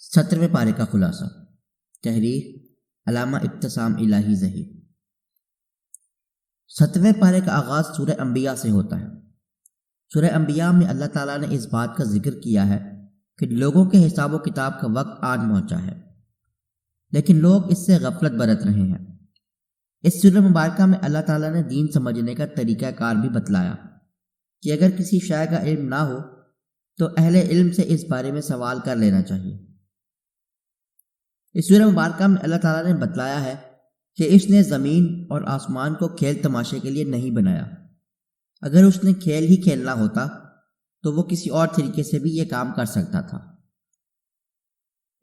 17ویں پارے کا خلاصہ۔ تحریر علامہ ابتسام الہی ظہیر۔ 17ویں پارے کا آغاز سورہ انبیاء سے ہوتا ہے۔ سورہ انبیاء میں اللہ تعالیٰ نے اس بات کا ذکر کیا ہے کہ لوگوں کے حساب و کتاب کا وقت آن پہنچا ہے، لیکن لوگ اس سے غفلت برت رہے ہیں۔ اس سورہ مبارکہ میں اللہ تعالیٰ نے دین سمجھنے کا طریقہ کار بھی بتلایا کہ اگر کسی شے کا علم نہ ہو تو اہل علم سے اس بارے میں سوال کر لینا چاہیے۔ اس سورہ مبارکہ میں اللہ تعالیٰ نے بتلایا ہے کہ اس نے زمین اور آسمان کو کھیل تماشے کے لیے نہیں بنایا۔ اگر اس نے کھیل ہی کھیلنا ہوتا تو وہ کسی اور طریقے سے بھی یہ کام کر سکتا تھا۔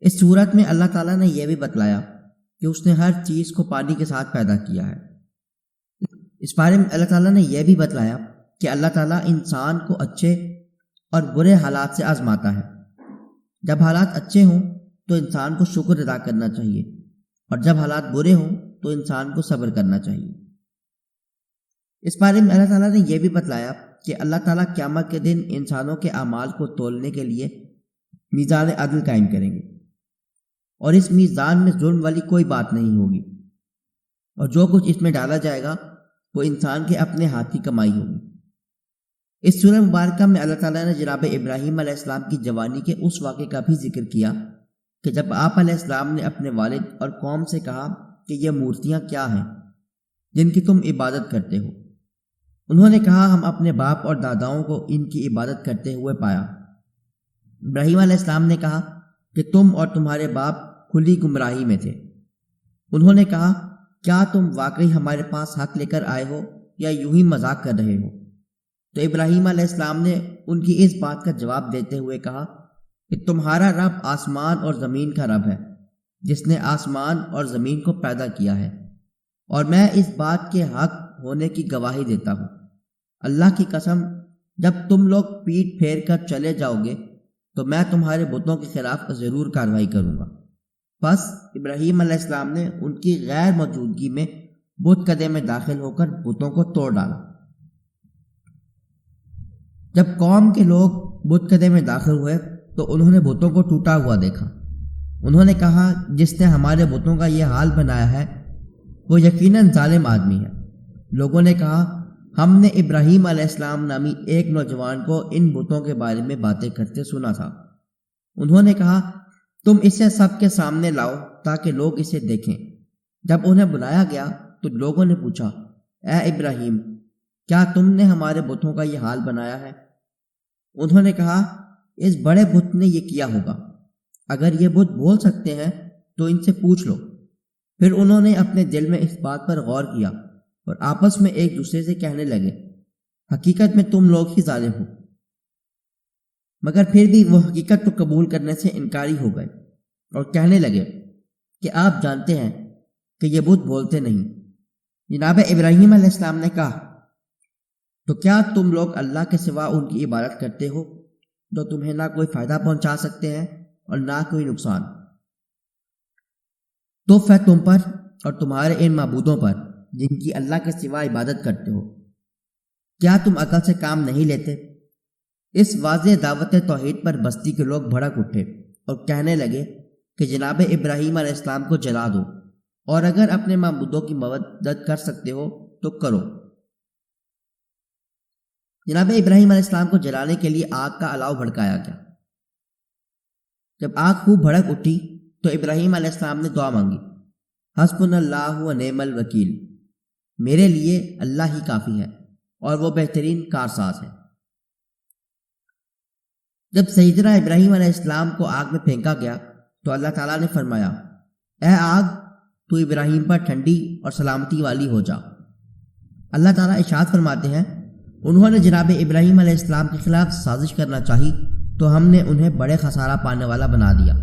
اس صورت میں اللہ تعالیٰ نے یہ بھی بتلایا کہ اس نے ہر چیز کو پانی کے ساتھ پیدا کیا ہے۔ اس بارے میں اللہ تعالیٰ نے یہ بھی بتلایا کہ اللہ تعالیٰ انسان کو اچھے اور برے حالات سے آزماتا ہے۔ جب حالات اچھے ہوں تو انسان کو شکر ادا کرنا چاہیے، اور جب حالات برے ہوں تو انسان کو صبر کرنا چاہیے۔ اس بارے میں اللہ تعالیٰ نے یہ بھی بتلایا کہ اللہ تعالیٰ قیامت کے دن انسانوں کے اعمال کو تولنے کے لیے میزان عدل قائم کریں گے، اور اس میزان میں ظلم والی کوئی بات نہیں ہوگی، اور جو کچھ اس میں ڈالا جائے گا وہ انسان کے اپنے ہاتھ کی کمائی ہوگی۔ اس سورہ مبارکہ میں اللہ تعالیٰ نے جناب ابراہیم علیہ السلام کی جوانی کے اس واقعے کا بھی ذکر کیا کہ جب آپ علیہ السلام نے اپنے والد اور قوم سے کہا کہ یہ مورتیاں کیا ہیں جن کی تم عبادت کرتے ہو؟ انہوں نے کہا ہم اپنے باپ اور داداؤں کو ان کی عبادت کرتے ہوئے پایا۔ ابراہیم علیہ السلام نے کہا کہ تم اور تمہارے باپ کھلی گمراہی میں تھے۔ انہوں نے کہا کیا تم واقعی ہمارے پاس حق لے کر آئے ہو یا یوں ہی مذاق کر رہے ہو؟ تو ابراہیم علیہ السلام نے ان کی اس بات کا جواب دیتے ہوئے کہا کہ تمہارا رب آسمان اور زمین کا رب ہے، جس نے آسمان اور زمین کو پیدا کیا ہے، اور میں اس بات کے حق ہونے کی گواہی دیتا ہوں۔ اللہ کی قسم جب تم لوگ پیٹ پھیر کر چلے جاؤ گے تو میں تمہارے بتوں کے خلاف ضرور کارروائی کروں گا۔ بس ابراہیم علیہ السلام نے ان کی غیر موجودگی میں بت کدے میں داخل ہو کر بتوں کو توڑ ڈالا۔ جب قوم کے لوگ بت کدے میں داخل ہوئے تو انہوں نے بتوں کو ٹوٹا ہوا دیکھا۔ انہوں نے کہا جس نے ہمارے بتوں کا یہ حال بنایا ہے وہ یقیناً ظالم آدمی ہے۔ لوگوں نے کہا ہم نے ابراہیم علیہ السلام نامی ایک نوجوان کو ان بتوں کے بارے میں باتیں کرتے سنا تھا۔ انہوں نے کہا تم اسے سب کے سامنے لاؤ تاکہ لوگ اسے دیکھیں۔ جب انہیں بلایا گیا تو لوگوں نے پوچھا اے ابراہیم کیا تم نے ہمارے بتوں کا یہ حال بنایا ہے؟ انہوں نے کہا اس بڑے بت نے یہ کیا ہوگا، اگر یہ بت بول سکتے ہیں تو ان سے پوچھ لو۔ پھر انہوں نے اپنے دل میں اس بات پر غور کیا اور آپس میں ایک دوسرے سے کہنے لگے حقیقت میں تم لوگ ہی ظالم ہو۔ مگر پھر بھی وہ حقیقت کو قبول کرنے سے انکاری ہو گئے اور کہنے لگے کہ آپ جانتے ہیں کہ یہ بت بولتے نہیں۔ جناب ابراہیم علیہ السلام نے کہا تو کیا تم لوگ اللہ کے سوا ان کی عبادت کرتے ہو جو تمہیں نہ کوئی فائدہ پہنچا سکتے ہیں اور نہ کوئی نقصان؟ تو ہے تم پر اور تمہارے ان معبودوں پر جن کی اللہ کے سوا عبادت کرتے ہو، کیا تم عقل سے کام نہیں لیتے؟ اس واضح دعوت توحید پر بستی کے لوگ بھڑک اٹھے اور کہنے لگے کہ جناب ابراہیم علیہ السلام کو جلا دو، اور اگر اپنے معبودوں کی مدد کر سکتے ہو تو کرو۔ جناب ابراہیم علیہ السلام کو جلانے کے لیے آگ کا الاؤ بھڑکایا گیا۔ جب آگ خوب بھڑک اٹھی تو ابراہیم علیہ السلام نے دعا مانگی حسبنا اللہ و نعم الوکیل، میرے لیے اللہ ہی کافی ہے اور وہ بہترین کارساز ہے۔ جب سیدنا ابراہیم علیہ السلام کو آگ میں پھینکا گیا تو اللہ تعالیٰ نے فرمایا اے آگ تو ابراہیم پر ٹھنڈی اور سلامتی والی ہو جا۔ اللہ تعالیٰ ارشاد فرماتے ہیں انہوں نے جناب ابراہیم علیہ السلام کے خلاف سازش کرنا چاہی تو ہم نے انہیں بڑے خسارہ پانے والا بنا دیا۔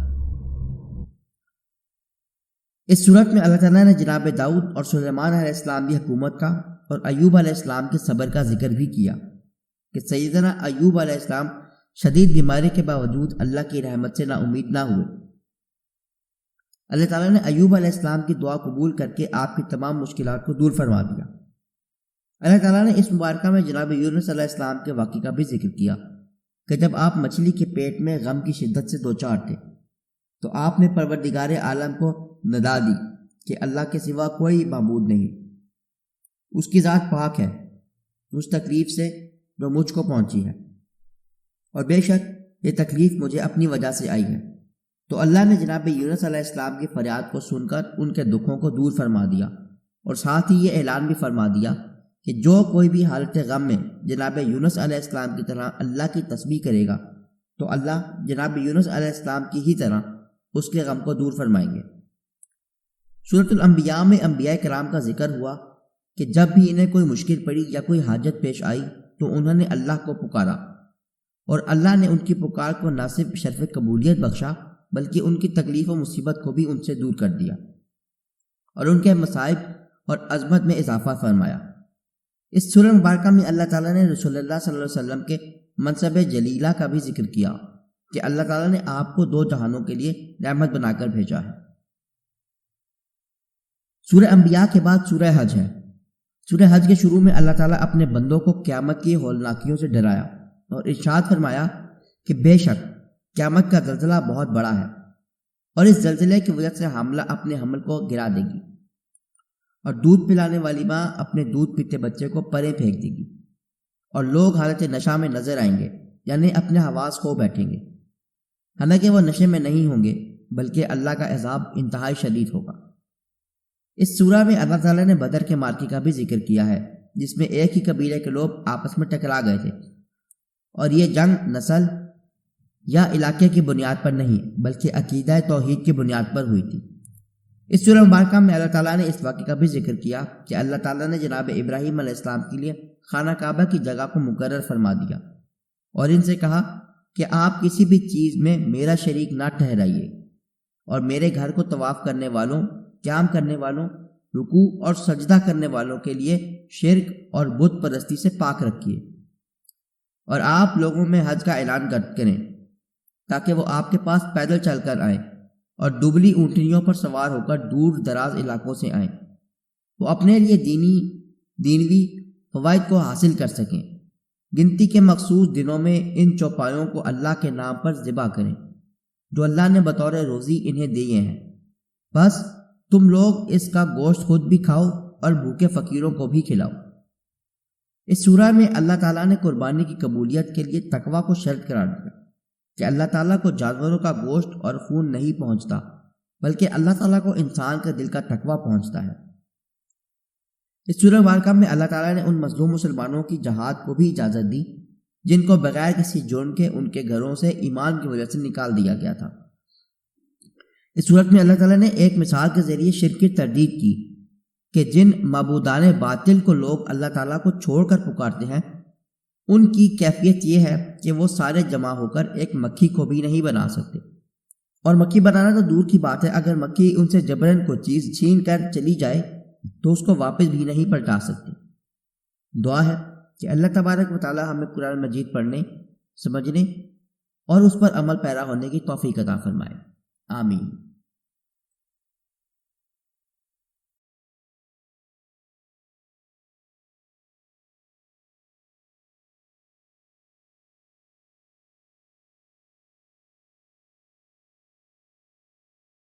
اس صورت میں اللہ تعالیٰ نے جناب داؤد اور سلیمان علیہ السلام کی حکومت کا اور ایوب علیہ السلام کے صبر کا ذکر بھی کیا کہ سیدنا ایوب علیہ السلام شدید بیماری کے باوجود اللہ کی رحمت سے نا امید نہ ہوئے۔ اللہ تعالیٰ نے ایوب علیہ السلام کی دعا قبول کر کے آپ کی تمام مشکلات کو دور فرما دیا۔ اللہ تعالیٰ نے اس مبارکہ میں جناب یونس علیہ السلام کے واقعے کا بھی ذکر کیا کہ جب آپ مچھلی کے پیٹ میں غم کی شدت سے دوچار تھے تو آپ نے پروردگار عالم کو ندا دی کہ اللہ کے سوا کوئی معبود نہیں، اس کی ذات پاک ہے اس تکلیف سے جو مجھ کو پہنچی ہے، اور بے شک یہ تکلیف مجھے اپنی وجہ سے آئی ہے۔ تو اللہ نے جناب یونس علیہ السلام کی فریاد کو سن کر ان کے دکھوں کو دور فرما دیا، اور ساتھ ہی یہ اعلان بھی فرما دیا کہ جو کوئی بھی حالت غم میں جناب یونس علیہ السلام کی طرح اللہ کی تسبیح کرے گا تو اللہ جناب یونس علیہ السلام کی ہی طرح اس کے غم کو دور فرمائیں گے۔ سورۃ الانبیاء میں انبیاء کرام کا ذکر ہوا کہ جب بھی انہیں کوئی مشکل پڑی یا کوئی حاجت پیش آئی تو انہوں نے اللہ کو پکارا، اور اللہ نے ان کی پکار کو نہ صرف شرف قبولیت بخشا بلکہ ان کی تکلیف و مصیبت کو بھی ان سے دور کر دیا اور ان کے مصائب اور عظمت میں اضافہ فرمایا۔ اس سورہ مبارکہ میں اللہ تعالیٰ نے رسول اللہ صلی اللہ علیہ وسلم کے منصب جلیلہ کا بھی ذکر کیا کہ اللہ تعالیٰ نے آپ کو دو جہانوں کے لیے رحمت بنا کر بھیجا ہے۔ سورہ انبیاء کے بعد سورہ حج ہے۔ سورہ حج کے شروع میں اللہ تعالیٰ اپنے بندوں کو قیامت کی ہولناکیوں سے ڈرایا اور ارشاد فرمایا کہ بے شک قیامت کا زلزلہ بہت بڑا ہے، اور اس زلزلے کی وجہ سے حاملہ اپنے حمل کو گرا دے گی، اور دودھ پلانے والی ماں اپنے دودھ پیتے بچے کو پرے پھینک دے گی، اور لوگ حالت نشہ میں نظر آئیں گے، یعنی اپنے حواس کھو بیٹھیں گے، حالانکہ وہ نشے میں نہیں ہوں گے بلکہ اللہ کا عذاب انتہائی شدید ہوگا۔ اس سورہ میں اللہ تعالیٰ نے بدر کے معرکے کا بھی ذکر کیا ہے، جس میں ایک ہی قبیلے کے لوگ آپس میں ٹکرا گئے تھے، اور یہ جنگ نسل یا علاقے کی بنیاد پر نہیں بلکہ عقیدہ توحید کی بنیاد پر ہوئی تھی۔ اس سورہ مبارکہ میں اللہ تعالیٰ نے اس واقعے کا بھی ذکر کیا کہ اللہ تعالیٰ نے جناب ابراہیم علیہ السلام کے لیے خانہ کعبہ کی جگہ کو مقرر فرما دیا اور ان سے کہا کہ آپ کسی بھی چیز میں میرا شریک نہ ٹھہرائیے، اور میرے گھر کو طواف کرنے والوں، قیام کرنے والوں، رکوع اور سجدہ کرنے والوں کے لیے شرک اور بت پرستی سے پاک رکھیے، اور آپ لوگوں میں حج کا اعلان کریں تاکہ وہ آپ کے پاس پیدل چل کر آئیں اور دبلی اونٹنیوں پر سوار ہو کر دور دراز علاقوں سے آئیں، وہ اپنے لیے دینوی فوائد کو حاصل کر سکیں۔ گنتی کے مخصوص دنوں میں ان چوپایوں کو اللہ کے نام پر ذبح کریں جو اللہ نے بطور روزی انہیں دیے ہیں، بس تم لوگ اس کا گوشت خود بھی کھاؤ اور بھوکے فقیروں کو بھی کھلاؤ۔ اس سورہ میں اللہ تعالیٰ نے قربانی کی قبولیت کے لیے تقوی کو شرط قرار دیا کہ اللہ تعالیٰ کو جانوروں کا گوشت اور خون نہیں پہنچتا بلکہ اللہ تعالیٰ کو انسان کے دل کا تقوی پہنچتا ہے۔ اس سورہ مبارکہ میں اللہ تعالیٰ نے ان مظلوم مسلمانوں کی جہاد کو بھی اجازت دی جن کو بغیر کسی جرم کے ان کے گھروں سے ایمان کی وجہ سے نکال دیا گیا تھا۔ اس صورت میں اللہ تعالیٰ نے ایک مثال کے ذریعے شرک کی تردید کی کہ جن معبودان باطل کو لوگ اللہ تعالیٰ کو چھوڑ کر پکارتے ہیں ان کی کیفیت یہ ہے کہ وہ سارے جمع ہو کر ایک مکھی کو بھی نہیں بنا سکتے، اور مکھی بنانا تو دور کی بات ہے، اگر مکھی ان سے جبراً کوئی چیز چھین کر چلی جائے تو اس کو واپس بھی نہیں پلٹا سکتے۔ دعا ہے کہ اللہ تبارک و تعالی ہمیں قرآن مجید پڑھنے، سمجھنے اور اس پر عمل پیرا ہونے کی توفیق عطا فرمائے، آمین۔